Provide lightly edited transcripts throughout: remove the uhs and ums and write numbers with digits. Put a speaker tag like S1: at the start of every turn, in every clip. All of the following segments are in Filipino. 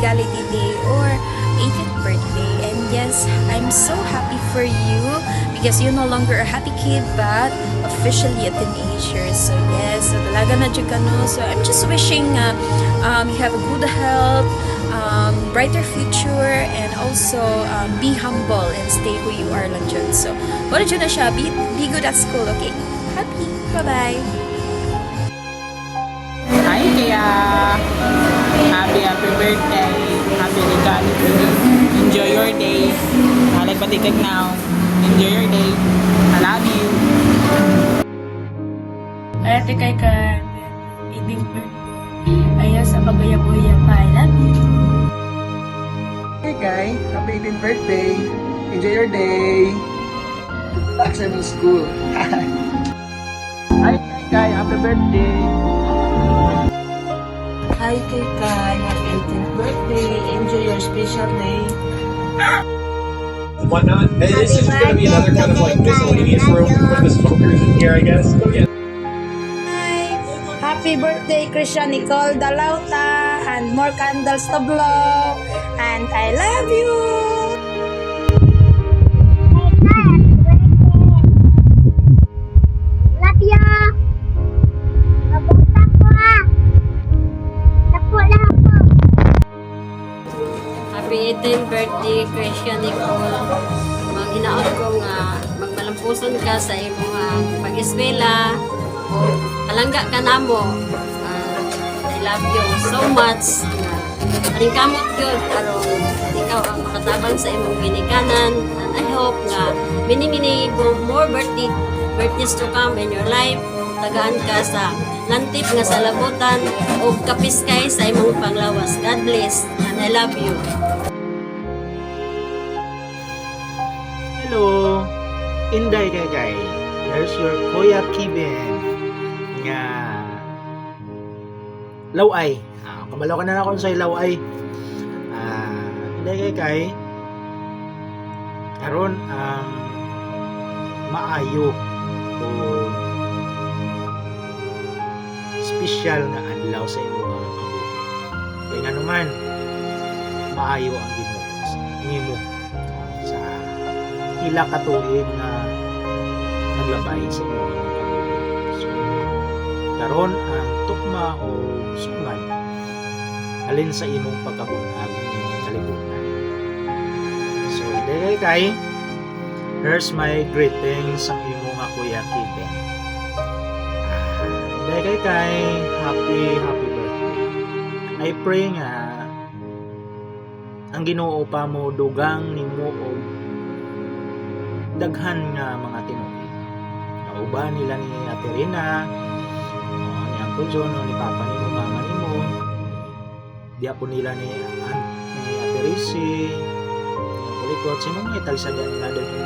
S1: Legality Day or 80th birthday. And yes, I'm so happy for you because you're no longer a happy kid but officially a teenager. So yes, so dalaga na dyan ka, no? So I'm just wishing you have a good health, brighter future, and also be humble and stay who you are lang dyan. So, wala dyan na siya. Be good at school, okay? Happy! Bye-bye!
S2: Hi, Kaya! Happy birthday! Happy legality! Enjoy your day! Nagpatikag now. Enjoy your day! I love you!
S3: Ate kay ka, ibig ayaw sa pagaya-buya pa. I love you.
S4: Hey Kai, happy 18th birthday! Enjoy your day! Back sa aming school. Hi Kai, happy birthday!
S3: Hi kay Kai, happy 18th birthday. Enjoy your special day.
S5: Whatnot. And this is going to be another kind of like miscellaneous room with the smokers in here, I guess. Yeah.
S6: Happy birthday, Christian Nicole Dalauta, and more candles to blow. And I love you.
S7: Love you. Mabuta ko ah. Tapo lang ako.
S8: Happy 18th birthday, Christian Nicole. Mag-hinaot ko nga magmalampuson ka sa imong pag-eskwela. Kalangga ka na mo. I love you so much. Aring kamot yun. Aron ikaw ang makatabang sa imong ginikanan. And I hope nga mini-mini more birthdays to come in your life. Tagaan ka sa lantip nga sa labutan o kapiskay sa imong panglawas. God bless and I love you.
S9: Hello, Inday kay. There's your Kuya Kiben nga laway. Kabalo ka na ako sa laway. Inday kay. Karon ang maayo o special nga adlaw sa imo mga kabuhi. Kaya nga naman maayo ang Ginoo sa ila ka tuig na naglabay sa imo mga kabuhi. So karon ang tukma o sungay alin sa imong pagkabunag ni kalibutan. So kay here's my greetings sa imong nga Kuya Kiben. Kay happy birthday. I pray nga ang Ginoo pa mo dugang nimo og daghan nga mga tinuig. Nauban nila ni Ate Rina, ni Uncle John, ni Papa nimo, Mama nimo. Diya po nila ni Ate Risi, ni Uncle Likot, sino mga italsadya nila doon ni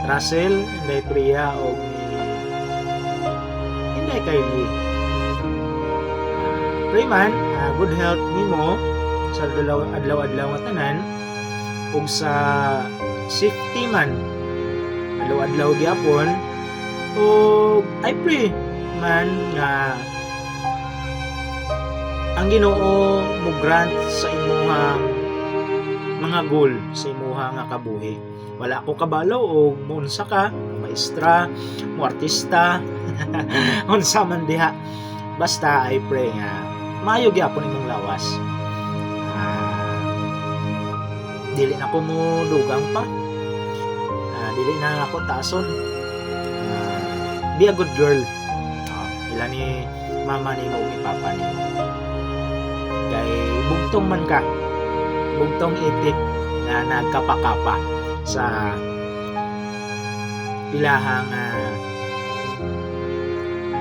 S9: Russell, Inday Priya, o ni Inday Kylie. Pray man, good health nimo sa adlaw-adlaw nga tanan, ug sa safety man adlaw-adlaw gyapon. O I pray man nga ang Ginoo mo grant sa imong mga goal sa imong nga kabuhi. Wala ko kabalo o muunsa ka, maestra, mo artista, unsa man diha. Basta I pray nga maayo gyapon imong lawas. Dili na ko mo dugang pa. Dili na ako tason. Be a good girl. Ila ni mama ni mo, ni papa ni mo. Kay bugtong man ka. Bugtong itik na nagkapakapa sa ilahang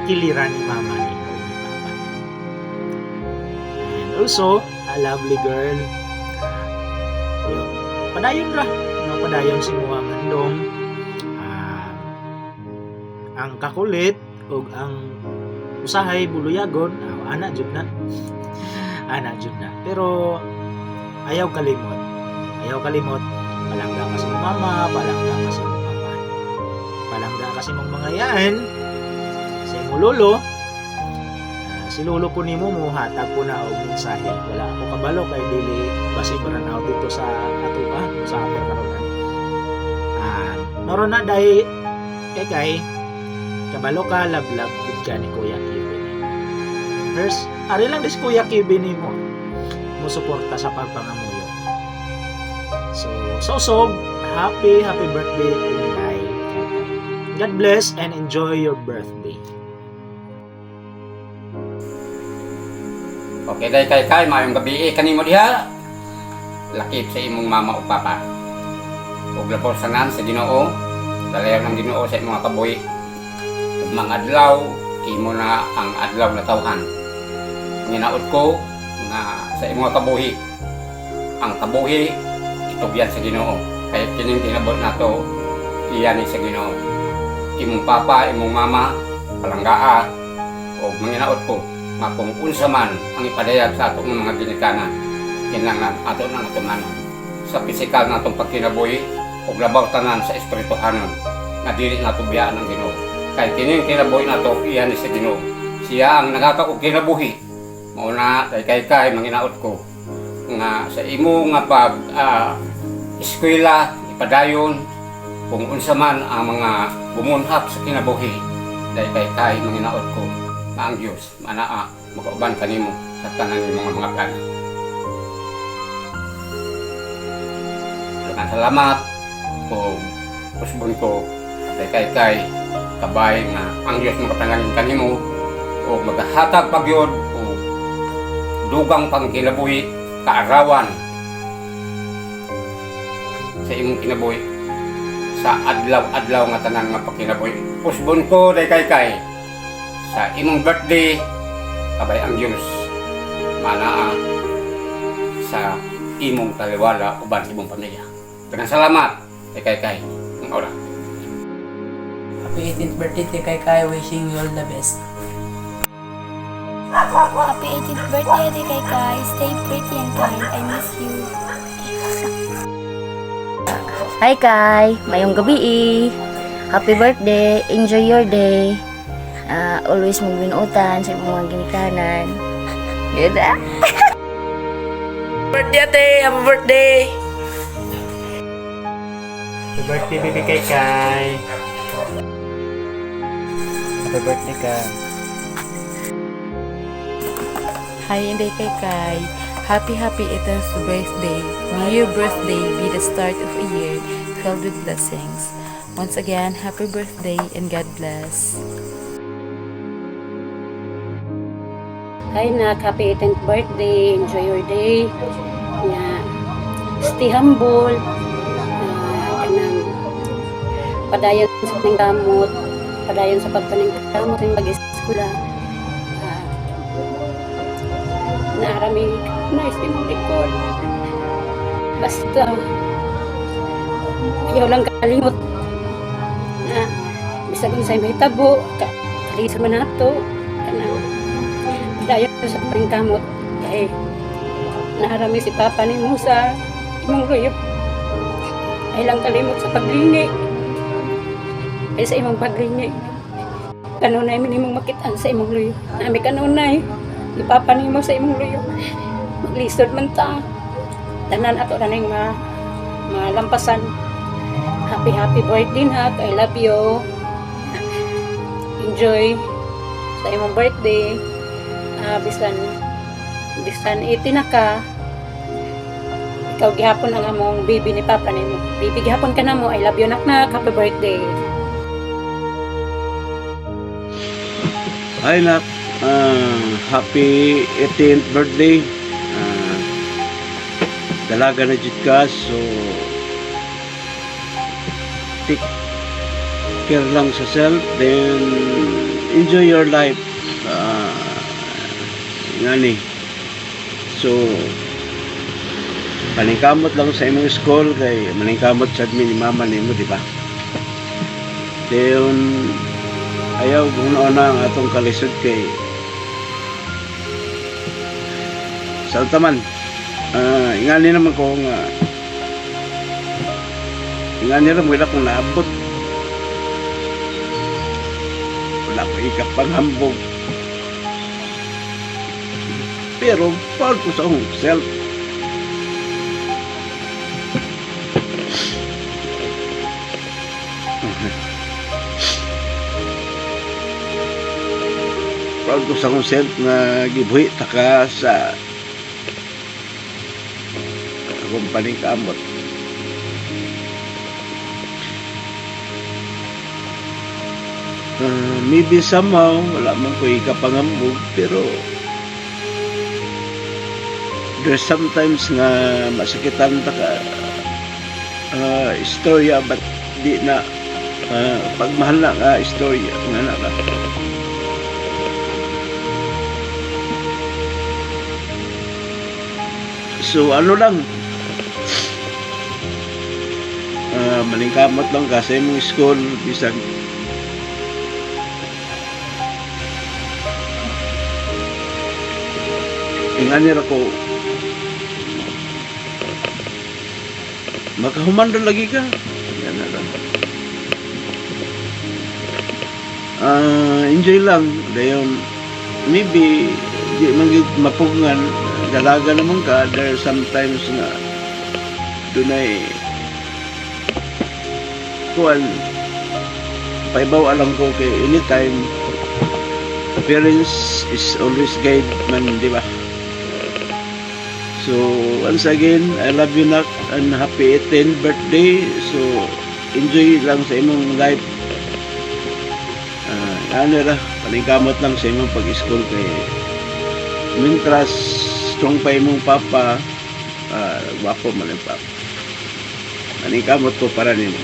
S9: kiliran ni mama ni mo, ni papa ni mo. And also, a lovely girl. Padayon ra. Padayon si mga mandong. Ang kakulit o ang usahay buluyagon, ana jud na. Pero ayaw kalimot. Palangga ka sa mama, palangga ka sa papa. Palangga ka sa mga yaan, sa imong lolo. si lolo po nimo mo hatag po na og mensahe. Wala ako kabalo kay dili basi burnout dito sa atuan sa upper karon. Naroon na dahil kay kabalo ka lablab gud ka ni Kuya Kevin. First, ari lang dis Kuya Kevin nimo mo suporta sa pagpangamuyo. So happy birthday Inday. God bless and enjoy your birthday.
S10: Okay, kay mayong gabi kanimo diha. Lakip sa imong mama o papa. Ug laporsanan sa Ginoo. Dalayaw ng Ginoo sa imong mga kaboy. Ug mga adlaw imo na ang adlaw na tawhan. Nginaot ko nga sa imong mga kabuhi. Ang kabuhi itugyan sa Ginoo. Kaya kining tinabot nato iyan sa Ginoo. Imong papa, imong mama, palanggaa o manginaot ko nga kung unsa man ang ipadayag sa atong mga ginikanan kinahanglan ato nang atumanon sa pisikal natong pagkinabuhi ug labaw tanan sa espirituhanon nga dili nato biyaan ang Ginoo. Kay kining kinabuhi nato iyan sa Ginoo. Siya ang nagakaog kinabuhi. Mao na kay manginaot ko nga sa imo nga pag eskwela ipadayon kung unsa man ang mga bumunhap sa kinabuhi dahil kay manginaot ko na ang Diyos manaa magauban kanimo sa tanan ng mga plano. Salamat o pusbon ko dahil kay kabay nga ang Diyos makatangganin kanimo o maghatag pagyod o dugang pang kinabuhi kaarawan sa imong kinabuhi sa adlaw-adlaw nga tanan nga pagkinabuhi. Pusbon ko day kay sa imong birthday kabay ang Diyos manaa sa imong taliwala uban imong pamilya. Daghang salamat kay ang ora.
S3: Happy 18th birthday kay wishing you all the best.
S7: Happy 18th birthday, Kay. Stay pretty and kind. I miss you.
S1: Hi Kai, mayong gabi. Happy birthday, enjoy your day. Always mong binutan sa mga ginikanan. Good ah?
S3: Birthday ate, happy birthday.
S9: Happy birthday baby kay. Happy birthday ka.
S11: Hi, Inday Kay. Happy 18th birthday. May your birthday be the start of a year filled with blessings. Once again, happy birthday and God bless.
S8: Hi nak, happy 18th birthday. Enjoy your day. Stay humble. Kanang padayon sa paggamot, padayon sa pagpaningkamot ng pag-eskwela. Naarami na istimong likod. Basta ayaw lang kalimot na bisag unsay mahitabo kalisa man nato kanang dayon sa pagkamot kay naarami si papa nimo sa imong luyop. Ay lang kalimot sa paglingi. Ay sa imong paglingi kanunay minimong makitaan sa imong luyop. Nami kanunay ipapa nimo sa imong luyo. Maglisod man ta. Tanan ato na ning malampasan. Happy birthday ha. I love you. Enjoy sa imong birthday. Bisan 18 na ka. Ikaw gihapon ang among baby ni papa nimo. Baby gihapon ka na mo. I love you nak. Happy birthday.
S12: Hi nak. Happy 18th birthday. Dalaga na jud ka, so take care lang sa self, then enjoy your life. Ngani. So paningkamot lang sa imong school kay maningkamot sad mi ni mama nimo, di ba? Then ayaw kung ano ang atong kalisod kay saltaman. Ingani naman ko nga ingani naman wala kong naabot, wala ko ikapanghambog pero proud ko sa akong self. Proud ko sa akong self na gibuhi taka sa kumpaning kaamot. Maybe somehow wala man ko ikapangambog, pero there's sometimes nga masakitan ta ka istorya, but di na pagmahal na ka istorya nga na ka. So ano lang, malingkamot lang ka sa imong school, bisag inganir ako makahuman rin lagi ka. Yan na lang. Enjoy lang. Dayon, maybe di magig mapugngan, dalaga naman ka. There are sometimes na dunay kuan paibaw alam ko kay anytime parents is always guide man, di ba? So once again, I love you nak, and happy 18th birthday. So enjoy lang sa imong life. Ano ra, palingkamot lang sa imong pag-school kay mintras strong pa imong papa, wapo man ang papa. Palingkamot ko para nimo.